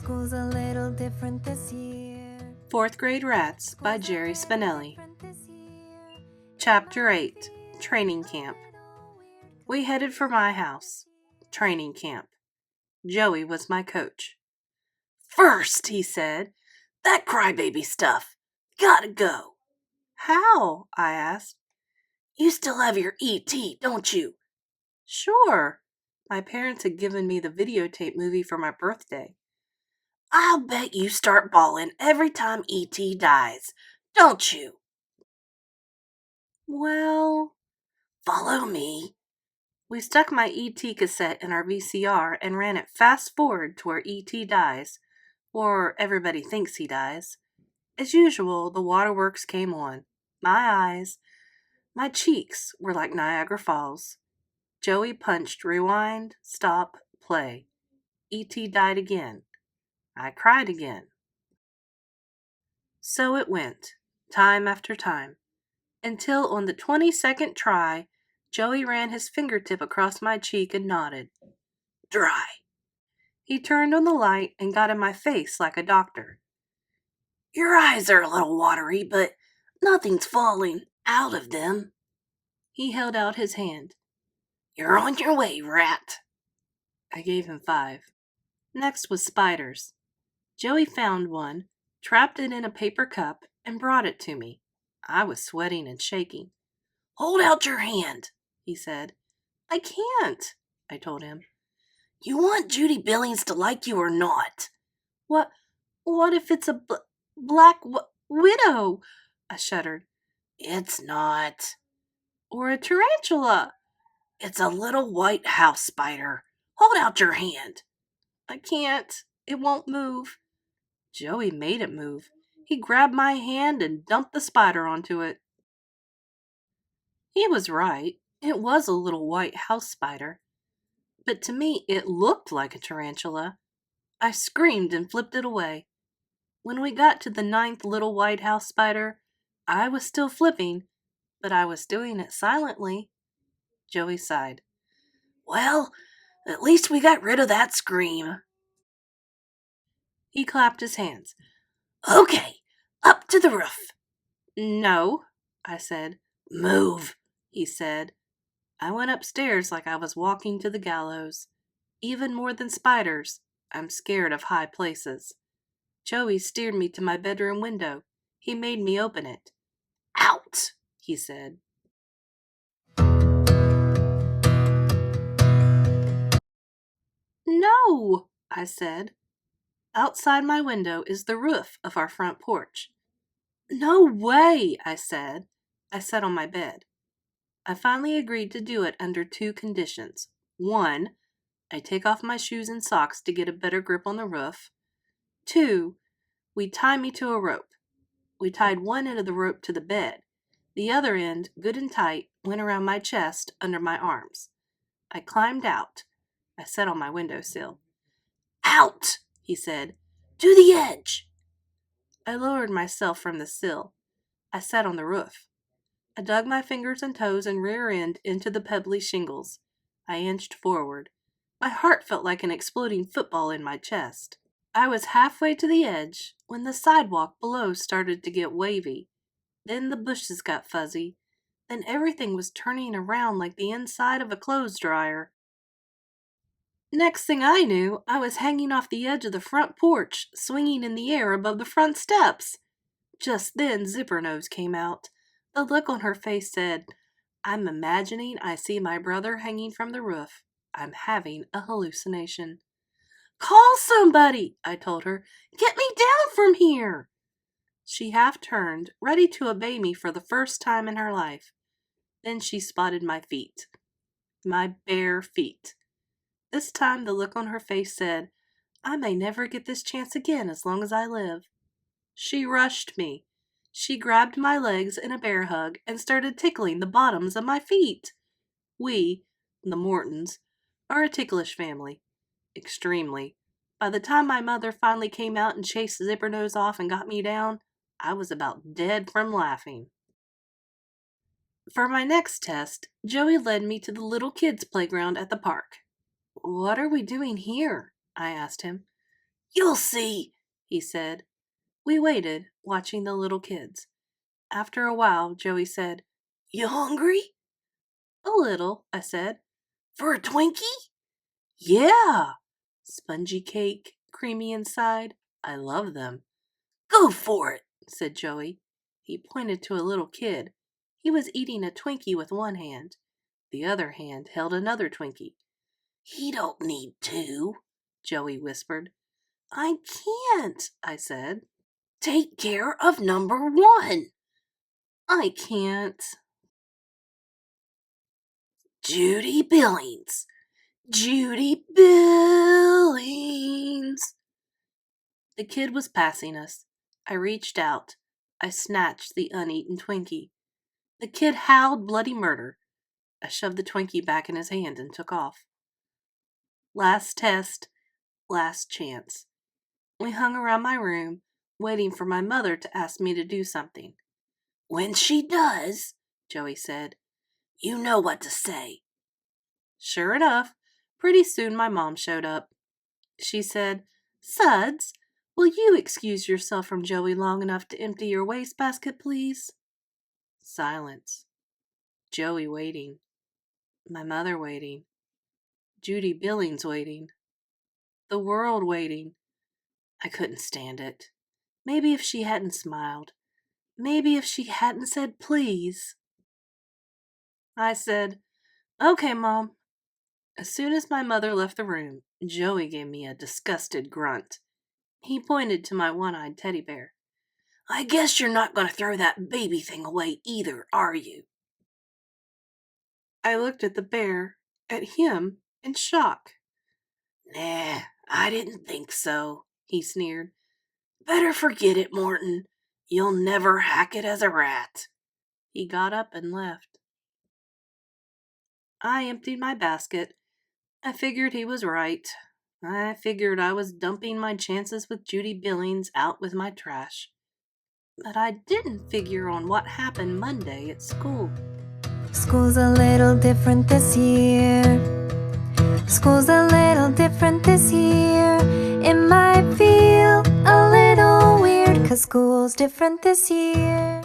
school's a little different this year. Fourth Grade Rats by Jerry Spinelli. Chapter 8, Training Camp. We headed for my house. Training camp. Joey was my coach. "First," he said, "that crybaby stuff. Gotta go." "How?" I asked. "You still have your ET, don't you?" "Sure." My parents had given me the videotape movie for my birthday. "I'll bet you start bawling every time ET dies, don't you?" "Well..." "Follow me." We stuck my ET cassette in our VCR and ran it fast forward to where ET dies, or everybody thinks he dies. As usual, the waterworks came on. My cheeks were like Niagara Falls. Joey punched rewind, stop, play. ET died again. I cried again. So it went, time after time, until on the 22nd try, Joey ran his fingertip across my cheek and nodded. "Dry." He turned on the light and got in my face like a doctor. "Your eyes are a little watery, but nothing's falling out of them." He held out his hand. "You're on your way, rat." I gave him 5. Next was spiders. Joey found one, trapped it in a paper cup, and brought it to me. I was sweating and shaking. "Hold out your hand," he said. "I can't," I told him. "You want Judy Billings to like you or not?" What if it's a black widow?" I shuddered. "It's not." "Or a tarantula?" "It's a little white house spider. Hold out your hand." "I can't. It won't move." Joey made it move. He grabbed my hand and dumped the spider onto it. He was right. It was a little white house spider. But to me, it looked like a tarantula. I screamed and flipped it away. When we got to the 9th little white house spider, I was still flipping, but I was doing it silently. Joey sighed. "Well, at least we got rid of that scream." He clapped his hands. "Okay, up to the roof." "No," I said. "Move," he said. I went upstairs like I was walking to the gallows. Even more than spiders, I'm scared of high places. Joey steered me to my bedroom window. He made me open it. "Out," he said. "No," I said. Outside my window is the roof of our front porch. "No way," I said. I sat on my bed. I finally agreed to do it under 2 conditions. 1, I take off my shoes and socks to get a better grip on the roof. 2, we tie me to a rope. We tied one end of the rope to the bed. The other end, good and tight, went around my chest under my arms. I climbed out. I sat on my windowsill. "Out," he said. "To the edge." I lowered myself from the sill. I sat on the roof. I dug my fingers and toes and rear end into the pebbly shingles. I inched forward. My heart felt like an exploding football in my chest. I was halfway to the edge when the sidewalk below started to get wavy. Then the bushes got fuzzy. Then everything was turning around like the inside of a clothes dryer. Next thing I knew, I was hanging off the edge of the front porch, swinging in the air above the front steps. Just then Zipper Nose came out. The look on her face said, "I'm imagining I see my brother hanging from the roof. I'm having a hallucination." "Call somebody," I told her. "Get me down from here." She half turned, ready to obey me for the first time in her life. Then she spotted my feet. My bare feet. This time the look on her face said, "I may never get this chance again as long as I live." She rushed me. She grabbed my legs in a bear hug and started tickling the bottoms of my feet. We, the Mortons, are a ticklish family. Extremely. By the time my mother finally came out and chased Zippernose off and got me down, I was about dead from laughing. For my next test, Joey led me to the little kids' playground at the park. "What are we doing here?" I asked him. You'll see, he said. We waited, watching the little kids. After a while, Joey said, You hungry? A little, I said. For a Twinkie? Yeah. Spongy cake, creamy inside. I love them. Go for it, said Joey. He pointed to a little kid. He was eating a Twinkie with one hand. The other hand held another Twinkie. He don't need two, Joey whispered. I can't, I said. Take care of number one. I can't. Judy Billings. Judy Billings. The kid was passing us. I reached out. I snatched the uneaten Twinkie. The kid howled bloody murder. I shoved the Twinkie back in his hand and took off. Last test, last chance. We hung around my room, waiting for my mother to ask me to do something. When she does, Joey said, you know what to say. Sure enough, pretty soon my mom showed up. She said, Suds, will you excuse yourself from Joey long enough to empty your wastebasket, please? Silence. Joey waiting. My mother waiting. Judy Billings waiting. The world waiting. I couldn't stand it. Maybe if she hadn't smiled. Maybe if she hadn't said please. I said, Okay, Mom. As soon as my mother left the room, Joey gave me a disgusted grunt. He pointed to my one-eyed teddy bear. I guess you're not going to throw that baby thing away either, are you? I looked at the bear, at him, in shock. Nah, I didn't think so, he sneered. Better forget it, Morton. You'll never hack it as a rat. He got up and left. I emptied my basket. I figured he was right. I figured I was dumping my chances with Judy Billings out with my trash. But I didn't figure on what happened Monday at school. School's a little different this year. School's a little different this year. It might feel a little weird, 'cause school's different this year.